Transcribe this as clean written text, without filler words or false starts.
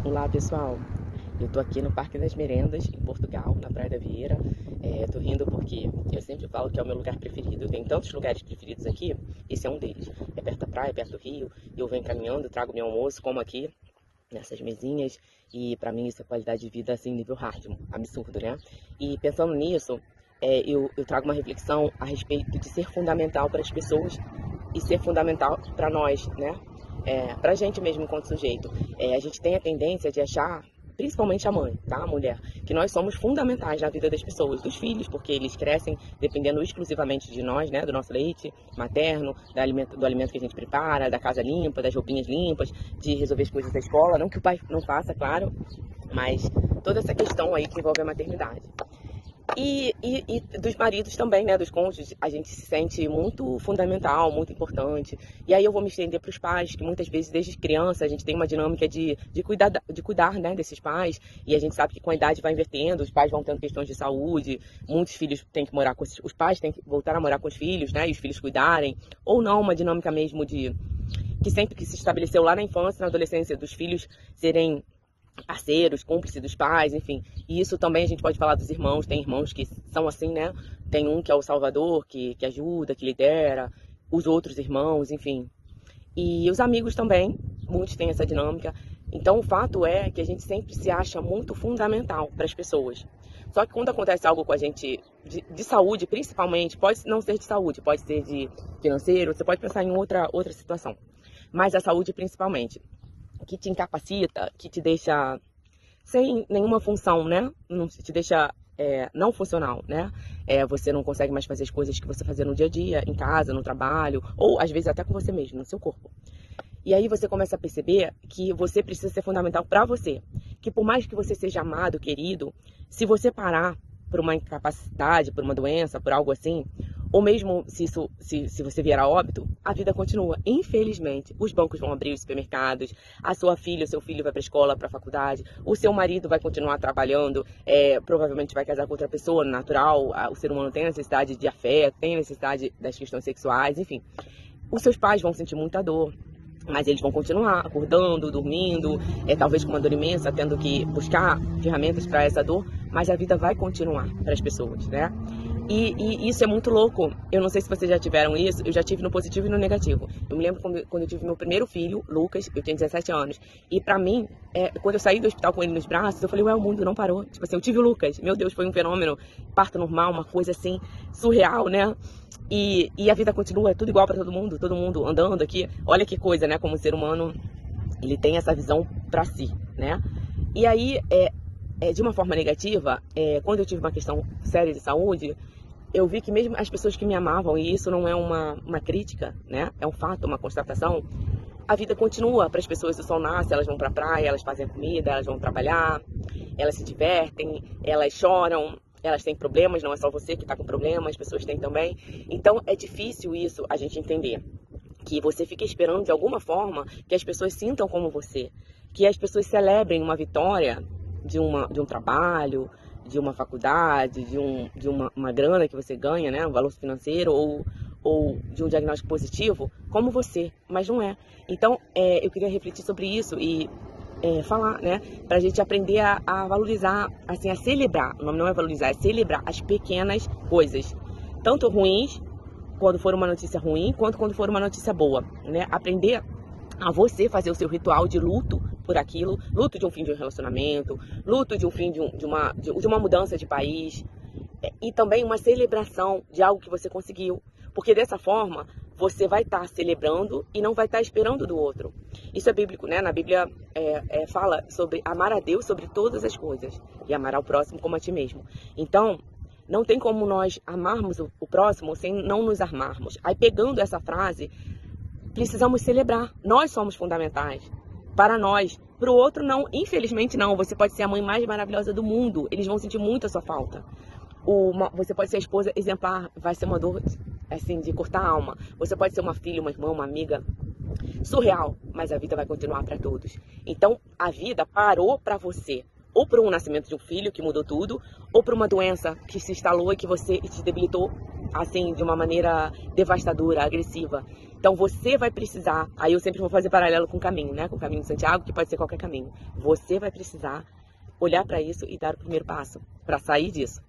Olá pessoal, eu tô aqui no Parque das Merendas, em Portugal, na Praia da Vieira. Tô rindo porque eu sempre falo que é o meu lugar preferido. Eu tenho tantos lugares preferidos aqui, esse é um deles. É perto da praia, perto do rio, e eu venho caminhando, trago meu almoço, como aqui, nessas mesinhas, e pra mim isso é qualidade de vida assim, nível hard, absurdo, né? E pensando nisso, eu trago uma reflexão a respeito de ser fundamental para as pessoas e ser fundamental para nós, né? Pra gente mesmo enquanto sujeito. A gente tem a tendência de achar, principalmente a mãe, tá? A mulher, que nós somos fundamentais na vida das pessoas, dos filhos, porque eles crescem dependendo exclusivamente de nós, né? Do nosso leite materno, do alimento que a gente prepara, da casa limpa, das roupinhas limpas, de resolver as coisas da escola. Não que o pai não faça, claro, mas toda essa questão aí que envolve a maternidade. E dos maridos também, né? Dos cônjuges, a gente se sente muito fundamental, muito importante. E aí eu vou me estender para os pais, que muitas vezes, desde criança, a gente tem uma dinâmica de cuidar, né, desses pais. E a gente sabe que com a idade vai invertendo, os pais vão tendo questões de saúde, muitos filhos têm que morar com os pais têm que voltar a morar com os filhos, né? E os filhos cuidarem. Ou não, uma dinâmica mesmo de que sempre que se estabeleceu lá na infância, na adolescência, dos filhos serem parceiros, cúmplices dos pais, enfim. E isso também a gente pode falar dos irmãos, tem irmãos que são assim, né? Tem um que é o salvador, que ajuda, que lidera, os outros irmãos, enfim. E os amigos também, muitos têm essa dinâmica. Então o fato é que a gente sempre se acha muito fundamental para as pessoas. Só que quando acontece algo com a gente de saúde, principalmente, pode não ser de saúde, pode ser de financeiro, você pode pensar em outra situação. Mas a saúde principalmente, que te incapacita, que te deixa sem nenhuma função, né? Não, te deixa não funcional, né? Você não consegue mais fazer as coisas que você fazia no dia a dia, em casa, no trabalho, ou às vezes até com você mesmo, no seu corpo. E aí você começa a perceber que você precisa ser fundamental para você. Que por mais que você seja amado, querido, se você parar por uma incapacidade, por uma doença, por algo assim, ou mesmo se você vier a óbito, a vida continua. Infelizmente, os bancos vão abrir os supermercados, a sua filha, o seu filho vai para a escola, para a faculdade, o seu marido vai continuar trabalhando, provavelmente vai casar com outra pessoa, natural, o ser humano tem necessidade de afeto, tem necessidade das questões sexuais, enfim. Os seus pais vão sentir muita dor, mas eles vão continuar acordando, dormindo, talvez com uma dor imensa, tendo que buscar ferramentas para essa dor, mas a vida vai continuar para as pessoas, né? E isso é muito louco. Eu não sei se vocês já tiveram isso, eu já tive no positivo e no negativo. Eu me lembro quando eu tive meu primeiro filho, Lucas, eu tinha 17 anos. E pra mim, quando eu saí do hospital com ele nos braços, eu falei, ué, o mundo não parou. Tipo assim, eu tive o Lucas. Meu Deus, foi um fenômeno, parto normal, uma coisa assim, surreal, né? E a vida continua, é tudo igual pra todo mundo andando aqui. Olha que coisa, né? Como o ser humano, ele tem essa visão pra si, né? E aí, de uma forma negativa, quando eu tive uma questão séria de saúde, eu vi que mesmo as pessoas que me amavam, e isso não é uma crítica, né? É um fato, uma constatação, a vida continua para as pessoas. O sol nasce, elas vão para a praia, elas fazem comida, elas vão trabalhar, elas se divertem, elas choram, elas têm problemas, não é só você que está com problemas, as pessoas têm também. Então é difícil isso a gente entender, que você fica esperando de alguma forma que as pessoas sintam como você, que as pessoas celebrem uma vitória de um trabalho, de uma faculdade, de uma grana que você ganha, né, um valor financeiro, ou de um diagnóstico positivo, como você, mas não é. Então, eu queria refletir sobre isso e falar, né, pra gente aprender a valorizar, assim, a celebrar, o nome não é valorizar, é celebrar as pequenas coisas, tanto ruins, quando for uma notícia ruim, quanto quando for uma notícia boa, né, aprender a você fazer o seu ritual de luto por aquilo, luto de um fim de um relacionamento, luto de um fim de uma mudança de país, e também uma celebração de algo que você conseguiu, porque dessa forma você vai estar celebrando e não vai estar esperando do outro. Isso é bíblico, né? Na Bíblia fala sobre amar a Deus sobre todas as coisas e amar ao próximo como a ti mesmo. Então, não tem como nós amarmos o próximo sem não nos amarmos. Aí, pegando essa frase, precisamos celebrar. Nós somos fundamentais. Para nós. Para o outro, não. Infelizmente, não. Você pode ser a mãe mais maravilhosa do mundo. Eles vão sentir muito a sua falta. Você pode ser a esposa exemplar. Vai ser uma dor, assim, de cortar a alma. Você pode ser uma filha, uma irmã, uma amiga. Surreal. Mas a vida vai continuar para todos. Então, a vida parou para você. Ou por um nascimento de um filho que mudou tudo, ou por uma doença que se instalou e que te debilitou assim, de uma maneira devastadora, agressiva. Então você vai precisar, aí eu sempre vou fazer paralelo com o caminho, né? Com o caminho de Santiago, que pode ser qualquer caminho. Você vai precisar olhar para isso e dar o primeiro passo para sair disso.